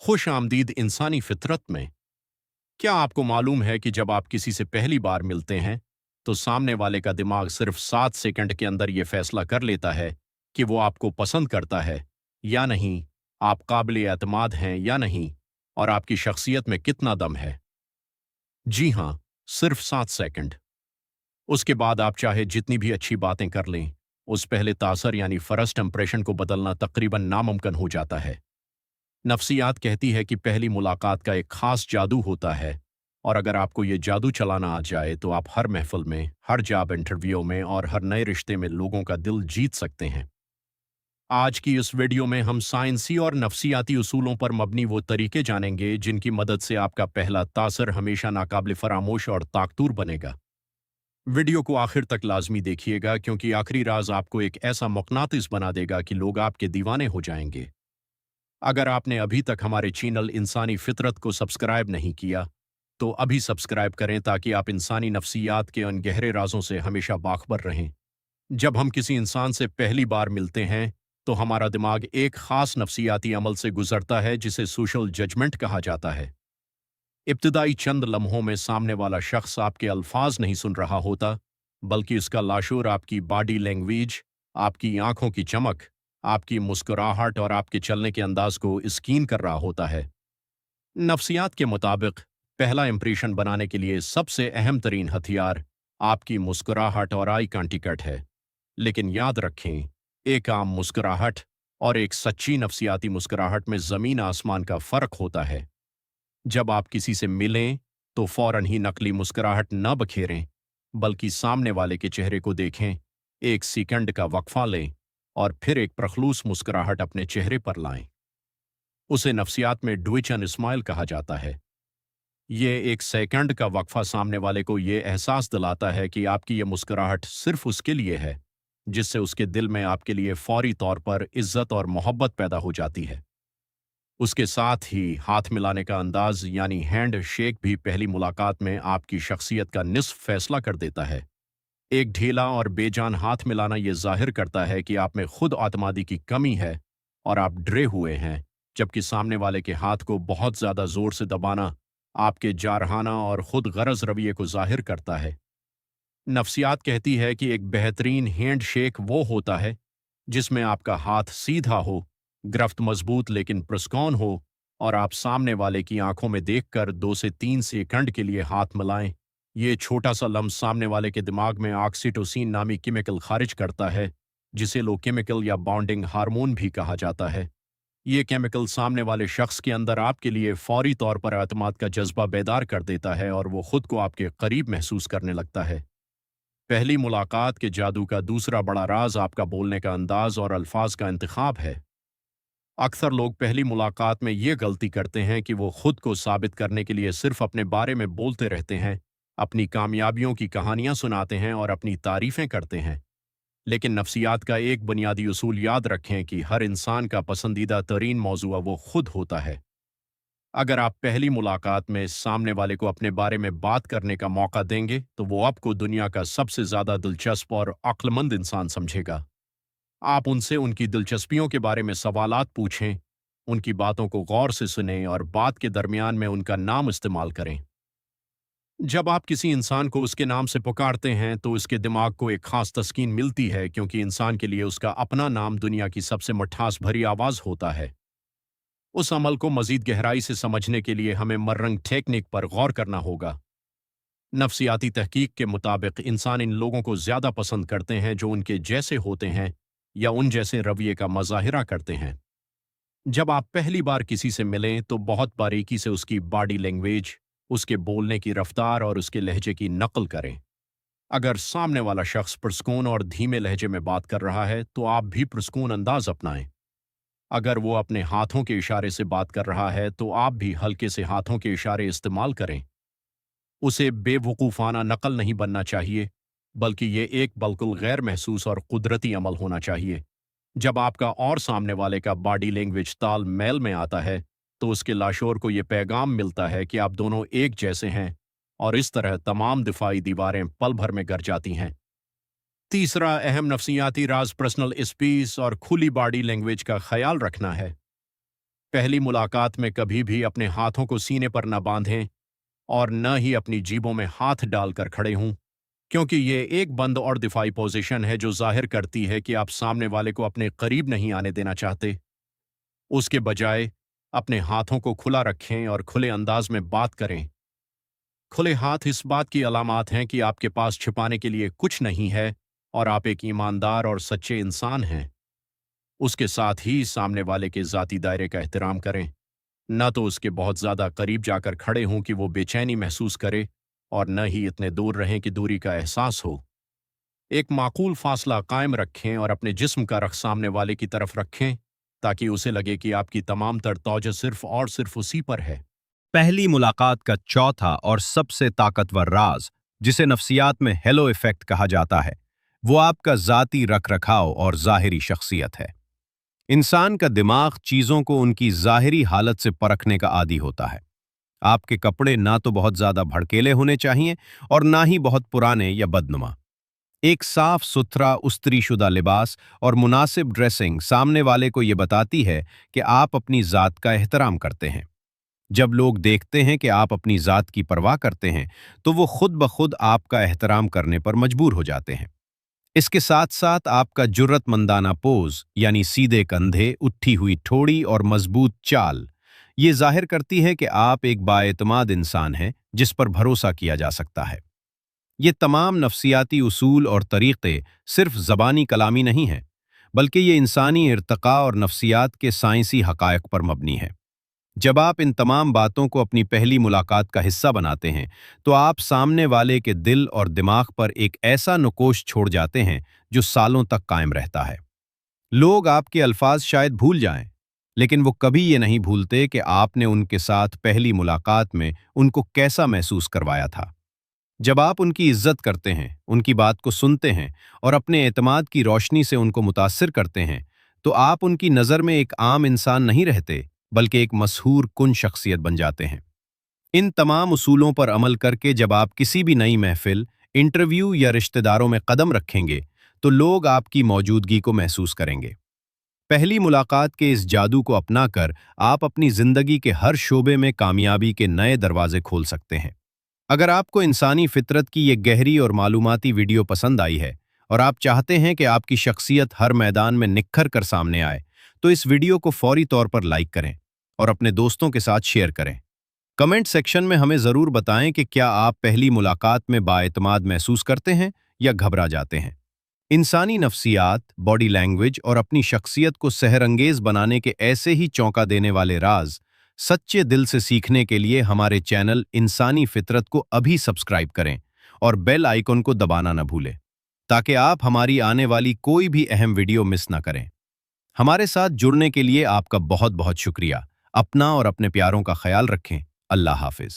खुश आमदीद इंसानी फितरत में। क्या आपको मालूम है कि जब आप किसी से पहली बार मिलते हैं तो सामने वाले का दिमाग सिर्फ 7 सेकंड के अंदर यह फैसला कर लेता है कि वो आपको पसंद करता है या नहीं, आप काबिल एतमाद हैं या नहीं, और आपकी शख्सियत में कितना दम है। जी हाँ, सिर्फ 7 सेकंड। उसके बाद आप चाहे जितनी भी अच्छी बातें कर लें, उस पहले तासर यानी फर्स्ट इंप्रेशन को बदलना तकरीबन नामुमकिन हो जाता है। नफ्सियात कहती है कि पहली मुलाकात का एक खास जादू होता है, और अगर आपको ये जादू चलाना आ जाए तो आप हर महफिल में, हर जॉब इंटरव्यू में और हर नए रिश्ते में लोगों का दिल जीत सकते हैं। आज की इस वीडियो में हम साइंसी और नफ्सियाती उसूलों पर मबनी वो तरीके जानेंगे जिनकी मदद से आपका पहला तासर हमेशा नाकाबिल फरामोश और ताकतूर बनेगा। वीडियो को आखिर तक लाजमी देखिएगा, क्योंकि आखिरी राज आपको एक ऐसा मकनातिस बना देगा कि लोग आपके दीवाने हो जाएंगे। अगर आपने अभी तक हमारे चैनल इंसानी फितरत को सब्सक्राइब नहीं किया, तो अभी सब्सक्राइब करें ताकि आप इंसानी नफ्सियात के उन गहरे राजों से हमेशा बाखबर रहें। जब हम किसी इंसान से पहली बार मिलते हैं तो हमारा दिमाग एक खास नफ्सियाती अमल से गुजरता है जिसे सोशल जजमेंट कहा जाता है। इब्तदाई चंद लम्हों में सामने वाला शख्स आपके अल्फाज नहीं सुन रहा होता, बल्कि उसका लाशूर आपकी बॉडी लैंग्वेज, आपकी आंखों की चमक, आपकी मुस्कुराहट और आपके चलने के अंदाज को स्कैन कर रहा होता है। नफ्सियात के मुताबिक पहला इंप्रेशन बनाने के लिए सबसे अहम तरीन हथियार आपकी मुस्कुराहट और आई कांटेक्ट है। लेकिन याद रखें, एक आम मुस्कुराहट और एक सच्ची नफ्सियाती मुस्कुराहट में ज़मीन आसमान का फ़र्क होता है। जब आप किसी से मिलें तो फौरन ही नकली मुस्कुराहट न बखेरें, बल्कि सामने वाले के चेहरे को देखें, एक सेकंड का वक्फा लें और फिर एक प्रखलूस मुस्कुराहट अपने चेहरे पर लाएं। उसे नफ्सियात में ट्विच एंड स्माइल कहा जाता है। ये एक सेकंड का वक्फा सामने वाले को ये एहसास दिलाता है कि आपकी ये मुस्कुराहट सिर्फ उसके लिए है, जिससे उसके दिल में आपके लिए फौरी तौर पर इज्जत और मोहब्बत पैदा हो जाती है। उसके साथ ही हाथ मिलाने का अंदाज यानी हैंड शेक भी पहली मुलाकात में आपकी शख्सियत का निस्फ फैसला कर देता है। एक ढीला और बेजान हाथ मिलाना यह जाहिर करता है कि आप में खुद आत्मादी की कमी है और आप डरे हुए हैं, जबकि सामने वाले के हाथ को बहुत ज़्यादा जोर से दबाना आपके जारहाना और खुद गरज रवैये को जाहिर करता है। नफ्सियात कहती है कि एक बेहतरीन हैंड शेक वो होता है जिसमें आपका हाथ सीधा हो, गिरफ्त मजबूत लेकिन पुरस्कौन हो, और आप सामने वाले की आंखों में देखकर 2 से 3 सेकंड के लिए हाथ मिलाएं। ये छोटा सा लम्स सामने वाले के दिमाग में ऑक्सीटोसिन नामी केमिकल खारिज करता है, जिसे लो केमिकल या बॉन्डिंग हार्मोन भी कहा जाता है। ये केमिकल सामने वाले शख्स के अंदर आपके लिए फौरी तौर पर एतमाद का जज्बा बेदार कर देता है और वो खुद को आपके करीब महसूस करने लगता है। पहली मुलाकात के जादू का दूसरा बड़ा राज आपका बोलने का अंदाज और अल्फाज का इंतखाब है। अक्सर लोग पहली मुलाकात में ये गलती करते हैं कि वो खुद को साबित करने के लिए सिर्फ अपने बारे में बोलते रहते हैं, अपनी कामयाबियों की कहानियां सुनाते हैं और अपनी तारीफें करते हैं। लेकिन नफ्सियात का एक बुनियादी उसूल याद रखें कि हर इंसान का पसंदीदा तरीन मौजूआ वो खुद होता है। अगर आप पहली मुलाकात में सामने वाले को अपने बारे में बात करने का मौका देंगे तो वो आपको दुनिया का सबसे ज़्यादा दिलचस्प और अक्लमंद इंसान समझेगा। आप उनसे उनकी दिलचस्पियों के बारे में सवालात पूछें, उनकी बातों को गौर से सुनें और बात के दरमियान में उनका नाम इस्तेमाल करें। जब आप किसी इंसान को उसके नाम से पुकारते हैं तो उसके दिमाग को एक खास तस्कीन मिलती है, क्योंकि इंसान के लिए उसका अपना नाम दुनिया की सबसे मिठास भरी आवाज़ होता है। उस अमल को मज़ीद गहराई से समझने के लिए हमें मर्रंग टेक्निक पर गौर करना होगा। नफ्सियाती तहकीक के मुताबिक इंसान इन लोगों को ज़्यादा पसंद करते हैं जो उनके जैसे होते हैं या उन जैसे रवैये का मज़ाहिरा करते हैं। जब आप पहली बार किसी से मिलें तो बहुत बारीकी से उसकी बॉडी लैंग्वेज, उसके बोलने की रफ्तार और उसके लहजे की नकल करें। अगर सामने वाला शख्स पुरस्कून और धीमे लहजे में बात कर रहा है तो आप भी पुरस्कून अंदाज अपनाएं। अगर वो अपने हाथों के इशारे से बात कर रहा है तो आप भी हल्के से हाथों के इशारे इस्तेमाल करें। उसे बेवकूफ़ाना नकल नहीं बनना चाहिए, बल्कि ये एक बिल्कुल गैर महसूस और कुदरती अमल होना चाहिए। जब आपका और सामने वाले का बॉडी लैंग्वेज ताल मेल में आता है तो उसके लाशोर को ये पैगाम मिलता है कि आप दोनों एक जैसे हैं, और इस तरह तमाम दिफाई दीवारें पल भर में गिर जाती हैं। तीसरा अहम नफ्सियाती राज पर्सनल स्पेस और खुली बॉडी लैंग्वेज का ख्याल रखना है। पहली मुलाकात में कभी भी अपने हाथों को सीने पर न बांधें और न ही अपनी जेबों में हाथ डालकर खड़े हों, क्योंकि ये एक बंद और दिफाई पोजीशन है जो जाहिर करती है कि आप सामने वाले को अपने करीब नहीं आने देना चाहते। उसके बजाय अपने हाथों को खुला रखें और खुले अंदाज में बात करें। खुले हाथ इस बात की अलामत हैं कि आपके पास छिपाने के लिए कुछ नहीं है और आप एक ईमानदार और सच्चे इंसान हैं। उसके साथ ही सामने वाले के ज़ाती दायरे का एहतराम करें, न तो उसके बहुत ज़्यादा करीब जाकर खड़े हों कि वो बेचैनी महसूस करे और न ही इतने दूर रहें कि दूरी का एहसास हो। एक माकूल फासला कायम रखें और अपने जिस्म का रख सामने वाले की तरफ रखें ताकि उसे लगे कि आपकी तमाम तर तवज्जो सिर्फ और सिर्फ उसी पर है। पहली मुलाकात का चौथा और सबसे ताकतवर राज, जिसे नफ्सियात में हेलो इफेक्ट कहा जाता है, वो आपका ज़ाती रख रखाव और ज़ाहिरी शख्सियत है। इंसान का दिमाग चीज़ों को उनकी ज़ाहिरी हालत से परखने का आदी होता है। आपके कपड़े ना तो बहुत ज़्यादा भड़केले होने चाहिए और ना ही बहुत पुराने या बदनुमा। एक साफ सुथरा उस्त्रीशुदा लिबास और मुनासिब ड्रेसिंग सामने वाले को ये बताती है कि आप अपनी ज़ात का एहतराम करते हैं। जब लोग देखते हैं कि आप अपनी ज़ात की परवाह करते हैं, तो वो खुद ब खुद आपका एहतराम करने पर मजबूर हो जाते हैं। इसके साथ साथ आपका जुर्रतमंदाना पोज, यानी सीधे कंधे, उठी हुई ठोड़ी और मजबूत चाल, ये जाहिर करती है कि आप एक बाएतमाद इंसान हैं जिस पर भरोसा किया जा सकता है। ये तमाम नफ्सियाती उसूल और तरीक़े सिर्फ ज़बानी कलामी नहीं हैं, बल्कि ये इंसानी इर्तका और नफ्सियात के साइंसी हक़ायक़ पर मबनी है। जब आप इन तमाम बातों को अपनी पहली मुलाकात का हिस्सा बनाते हैं, तो आप सामने वाले के दिल और दिमाग पर एक ऐसा नुकोश छोड़ जाते हैं जो सालों तक कायम रहता है। लोग आपके अल्फाज शायद भूल जाएं, लेकिन वो कभी ये नहीं भूलते कि आपने उनके साथ पहली मुलाकात में उनको कैसा महसूस करवाया था। जब आप उनकी इज्जत करते हैं, उनकी बात को सुनते हैं और अपने एतमाद की रोशनी से उनको मुतासिर करते हैं, तो आप उनकी नज़र में एक आम इंसान नहीं रहते, बल्कि एक मशहूर कुन शख्सियत बन जाते हैं। इन तमाम उसूलों पर अमल करके जब आप किसी भी नई महफिल, इंटरव्यू या रिश्तेदारों में कदम रखेंगे, तो लोग आपकी मौजूदगी को महसूस करेंगे। पहली मुलाकात के इस जादू को अपनाकर आप अपनी ज़िंदगी के हर शोबे में कामयाबी के नए दरवाजे खोल सकते हैं। अगर आपको इंसानी फितरत की ये गहरी और मालूमाती वीडियो पसंद आई है और आप चाहते हैं कि आपकी शख्सियत हर मैदान में निखर कर सामने आए, तो इस वीडियो को फौरी तौर पर लाइक करें और अपने दोस्तों के साथ शेयर करें। कमेंट सेक्शन में हमें ज़रूर बताएं कि क्या आप पहली मुलाकात में बाएतमाद महसूस करते हैं या घबरा जाते हैं। इंसानी नफ्सियात, बॉडी लैंग्वेज और अपनी शख्सियत को सहरंगेज बनाने के ऐसे ही चौंका देने वाले राज सच्चे दिल से सीखने के लिए हमारे चैनल इंसानी फितरत को अभी सब्सक्राइब करें और बेल आइकन को दबाना न भूलें, ताकि आप हमारी आने वाली कोई भी अहम वीडियो मिस ना करें। हमारे साथ जुड़ने के लिए आपका बहुत बहुत शुक्रिया। अपना और अपने प्यारों का ख्याल रखें। अल्लाह हाफिज।